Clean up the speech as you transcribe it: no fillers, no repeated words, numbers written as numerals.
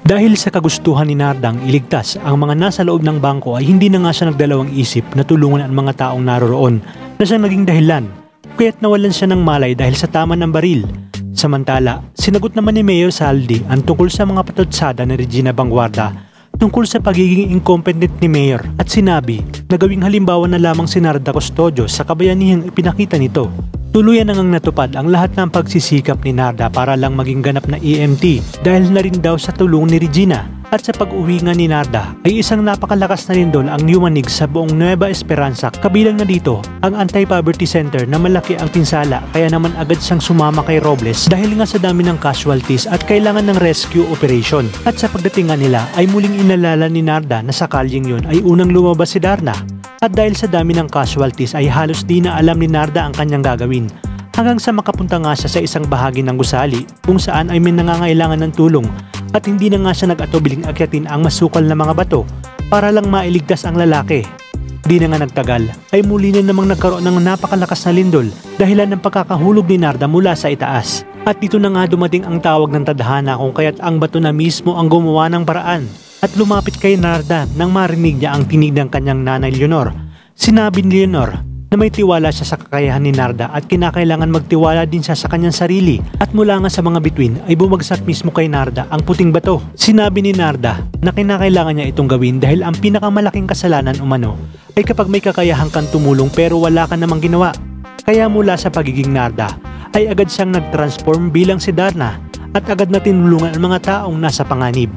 Dahil sa kagustuhan ni Nardang iligtas ang mga nasa loob ng bangko ay hindi na nga siya nagdalawang isip na tulungan ang mga taong naroroon na siyang naging dahilan, kaya't nawalan siya ng malay dahil sa tama ng baril. Samantala, sinagot naman ni Mayor Saldi ang tungkol sa mga patutsada ni Regina Banguarda tungkol sa pagiging incompetent ni Mayor at sinabi na gawing halimbawa na lamang si Narda Custodio sa kabayanihang ipinakita nito. Tuluyan na ngang natupad ang lahat ng pagsisikap ni Narda para lang maging ganap na EMT dahil na rin daw sa tulong ni Regina. At sa pag-uwi nga ni Narda ay isang napakalakas na lindol ang niwanig sa buong Nueva Esperanza, kabilang na dito ang Anti-Poverty Center na malaki ang pinsala kaya naman agad siyang sumama kay Robles dahil nga sa dami ng casualties at kailangan ng rescue operation. At sa pagdating nga nila ay muling inalala ni Narda na sa kalyeng yun ay unang lumabas si Darna. At dahil sa dami ng casualties ay halos di na alam ni Narda ang kanyang gagawin. Hanggang sa makapunta nga siya sa isang bahagi ng gusali kung saan ay may nangangailangan ng tulong at hindi na nga siya nag-atubiling akyatin ang masukal na mga bato para lang mailigtas ang lalaki. Di na nga nagtagal ay muli na namang nagkaroon ng napakalakas na lindol dahilan ng pagkakahulog ni Narda mula sa itaas. At dito na nga dumating ang tawag ng tadhana kung kaya't ang bato na mismo ang gumawa ng paraan at lumapit kay Narda nang marinig niya ang tinig ng kanyang nanay Leonor. Sinabi ni Leonor na may tiwala siya sa kakayahan ni Narda at kinakailangan magtiwala din siya sa kanyang sarili at mula nga sa mga bituin ay bumagsak mismo kay Narda ang puting bato. Sinabi ni Narda na kinakailangan niya itong gawin dahil ang pinakamalaking kasalanan umano ay kapag may kakayahan kang tumulong pero wala ka namang ginawa. Kaya mula sa pagiging Narda ay agad siyang nag-transform bilang si Darna at agad na tinulungan ang mga taong nasa panganib.